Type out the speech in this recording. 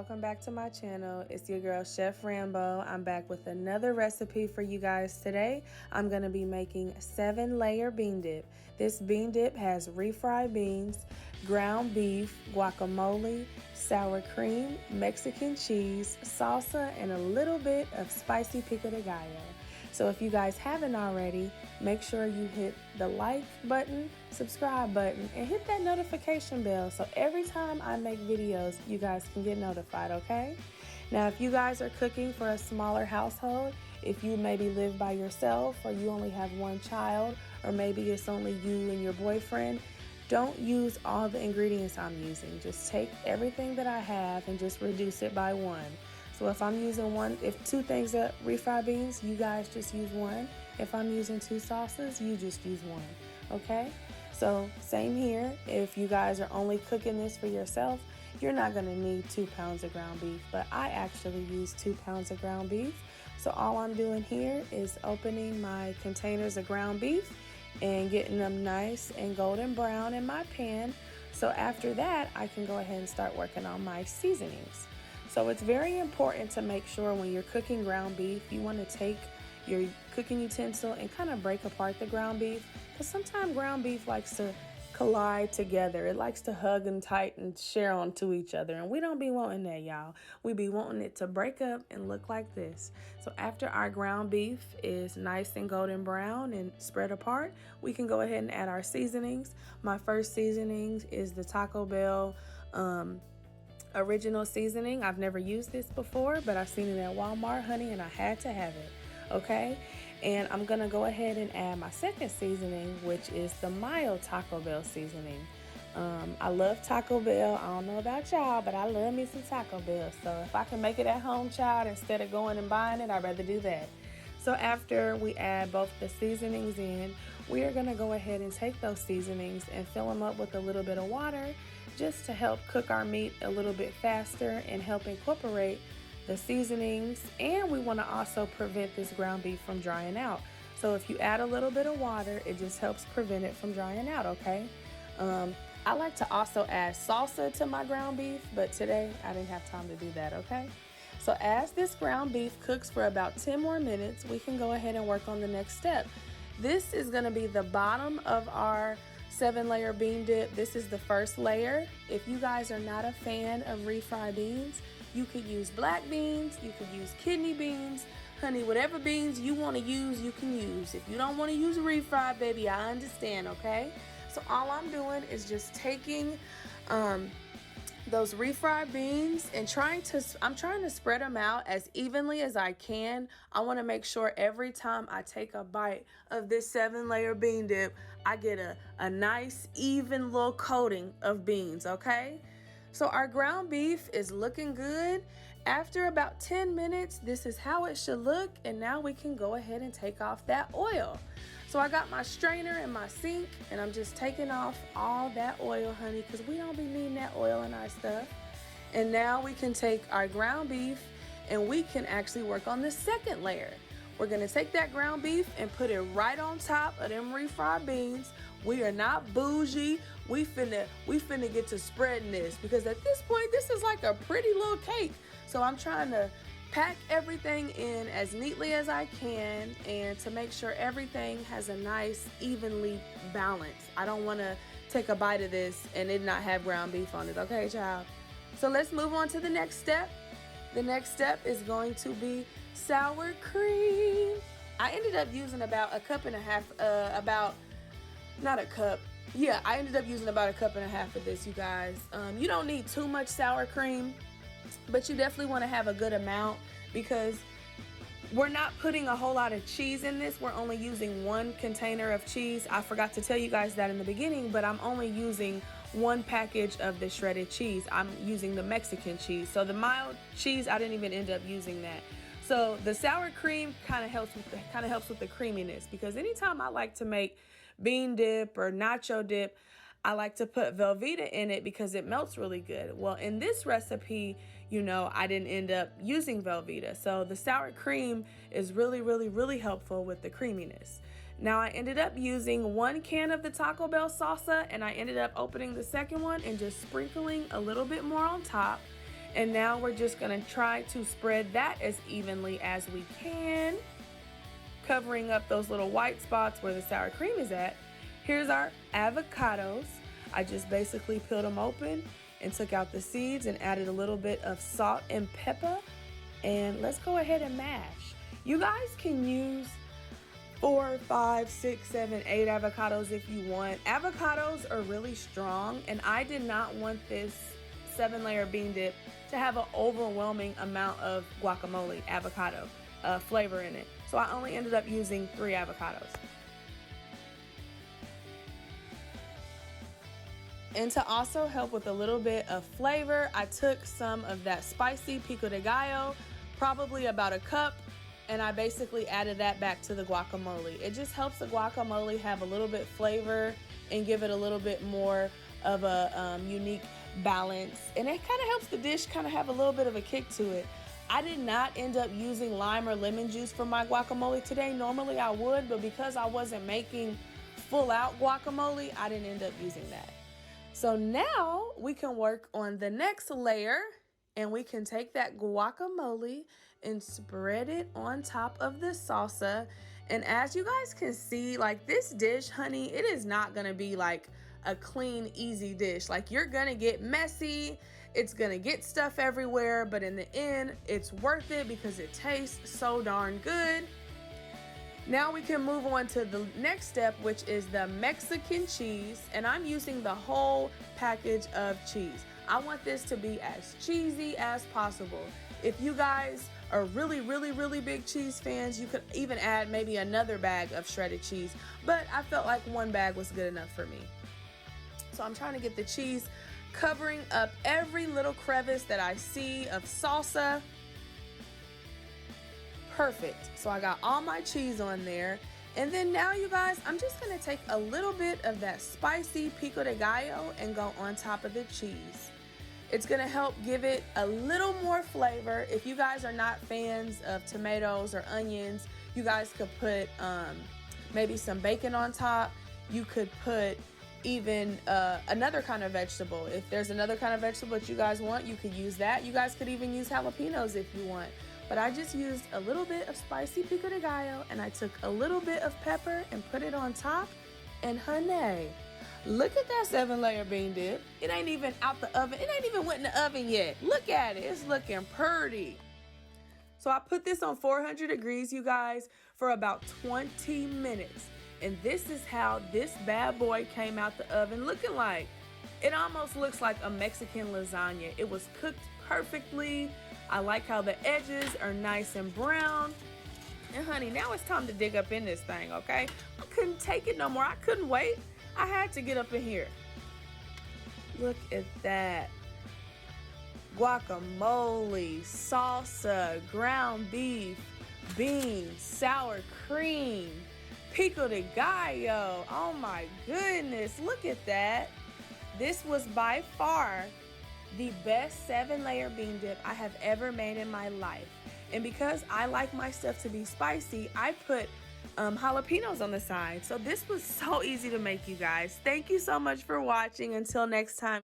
welcome back to my channel. It's your girl Chef Rambo. I'm back with another recipe for you guys today. I'm going to be making 7-layer bean dip. This bean dip has refried beans, ground beef, guacamole, sour cream, Mexican cheese, salsa, and a little bit of spicy Pico de Gallo. So if you guys haven't already, make sure you hit the like button, subscribe button, and hit that notification bell so every time I make videos, you guys can get notified, okay? Now, if you guys are cooking for a smaller household, if you maybe live by yourself or you only have one child, or maybe it's only you and your boyfriend, don't use all the ingredients I'm using. Just take everything that I have and just reduce it by one. So if I'm using two things of refried beans, you guys just use one. If I'm using 2 sauces, you just use one, okay? So same here. If you guys are only cooking this for yourself, you're not gonna need 2 pounds of ground beef, but I actually use 2 pounds of ground beef. So all I'm doing here is opening my containers of ground beef and getting them nice and golden brown in my pan. So after that, I can go ahead and start working on my seasonings. So it's very important to make sure when you're cooking ground beef, you want to take your cooking utensil and kind of break apart the ground beef, because sometimes ground beef likes to collide together. It likes to hug and tight and share onto each other, and we don't be wanting that, y'all. We be wanting it to break up and look like this. So after our ground beef is nice and golden brown and spread apart, we can go ahead and add our seasonings. My first seasoning is the Taco Bell original seasoning. I've never used this before, but I've seen it at Walmart, honey, and I had to have it, okay? And I'm gonna go ahead and add my second seasoning, which is the mild Taco Bell seasoning. I love Taco Bell. I don't know about y'all, but I love me some Taco Bell. So if I can make it at home, child, instead of going and buying it, I'd rather do that. So after we add both the seasonings in, we are gonna go ahead and take those seasonings and fill them up with a little bit of water, just to help cook our meat a little bit faster and help incorporate the seasonings. And we want to also prevent this ground beef from drying out. So if you add a little bit of water, it just helps prevent it from drying out, okay? I like to also add salsa to my ground beef, but today I didn't have time to do that, okay? So as this ground beef cooks for about 10 more minutes, we can go ahead and work on the next step. This is going to be the bottom of our 7-layer bean dip. This is the first layer. If you guys are not a fan of refried beans, you could use black beans, you could use kidney beans, honey, whatever beans you want to use, you can use. If you don't want to use refried, baby, I understand, okay? So all I'm doing is just taking those refried beans and I'm trying to spread them out as evenly as I can. I want to make sure every time I take a bite of this 7-layer bean dip, I get a nice even little coating of beans, okay? So our ground beef is looking good. After about 10 minutes, this is how it should look, and now we can go ahead and take off that oil. So I got my strainer in my sink, and I'm just taking off all that oil, honey, because we don't be needing that oil in our stuff. And now we can take our ground beef and we can actually work on the second layer. We're gonna take that ground beef and put it right on top of them refried beans. We are not bougie. We finna get to spreading this, because at this point, this is like a pretty little cake. So I'm trying to pack everything in as neatly as I can, and to make sure everything has a nice evenly balance. I don't want to take a bite of this and it not have ground beef on it, okay, child? So let's move on to the next step. The next step is going to be sour cream. I ended up using about a cup and a half, I ended up using about a cup and a half of this, you guys. You don't need too much sour cream, but you definitely want to have a good amount, because we're not putting a whole lot of cheese in this. We're only using 1 container of cheese. I forgot to tell you guys that in the beginning, but I'm only using 1 package of the shredded cheese. I'm using the Mexican cheese. So the mild cheese, I didn't even end up using that. So the sour cream kind of helps with the creaminess, because anytime I like to make bean dip or nacho dip, I like to put Velveeta in it because it melts really good. Well, in this recipe, I didn't end up using Velveeta. So the sour cream is really, really, really helpful with the creaminess. Now I ended up using 1 can of the Taco Bell salsa, and I ended up opening the second one and just sprinkling a little bit more on top. And now we're just gonna try to spread that as evenly as we can, covering up those little white spots where the sour cream is at. Here's our avocados. I just basically peeled them open and took out the seeds and added a little bit of salt and pepper. And let's go ahead and mash. You guys can use 4, 5, 6, 7, 8 avocados if you want. Avocados are really strong, and I did not want this 7-layer bean dip to have an overwhelming amount of guacamole avocado flavor in it. So I only ended up using 3 avocados. And to also help with a little bit of flavor, I took some of that spicy Pico de Gallo, probably about a cup, and I basically added that back to the guacamole. It just helps the guacamole have a little bit flavor and give it a little bit more of a unique balance. And it kind of helps the dish kind of have a little bit of a kick to it. I did not end up using lime or lemon juice for my guacamole today. Normally I would, but because I wasn't making full out guacamole, I didn't end up using that. So now we can work on the next layer, and we can take that guacamole and spread it on top of the salsa. And as you guys can see, like this dish, honey, it is not gonna be like a clean, easy dish. Like you're gonna get messy, it's gonna get stuff everywhere, but in the end, it's worth it because it tastes so darn good. Now we can move on to the next step, which is the Mexican cheese, and I'm using the whole package of cheese. I want this to be as cheesy as possible. If you guys are really, really, really big cheese fans, you could even add maybe another bag of shredded cheese, but I felt like 1 bag was good enough for me. So I'm trying to get the cheese covering up every little crevice that I see of salsa. Perfect. So I got all my cheese on there. And then now, you guys, I'm just gonna take a little bit of that spicy Pico de Gallo and go on top of the cheese. It's gonna help give it a little more flavor. If you guys are not fans of tomatoes or onions, you guys could put maybe some bacon on top. You could put even another kind of vegetable. If there's another kind of vegetable that you guys want, you could use that. You guys could even use jalapenos if you want. But I just used a little bit of spicy Pico de Gallo, and I took a little bit of pepper and put it on top. And honey, look at that 7-layer bean dip. It ain't even out the oven. It ain't even went in the oven yet. Look at it. It's looking pretty. So I put this on 400 degrees, you guys, for about 20 minutes. And this is how this bad boy came out the oven looking like. It almost looks like a Mexican lasagna. It was cooked perfectly. I like how the edges are nice and brown. And honey, now it's time to dig up in this thing, okay? I couldn't take it no more. I couldn't wait. I had to get up in here. Look at that. Guacamole, salsa, ground beef, beans, sour cream, Pico de Gallo. Oh my goodness, look at that. This was by far the best 7-layer bean dip I have ever made in my life. And because I like my stuff to be spicy, I put jalapenos on the side. So this was so easy to make, you guys. Thank you so much for watching. Until next time.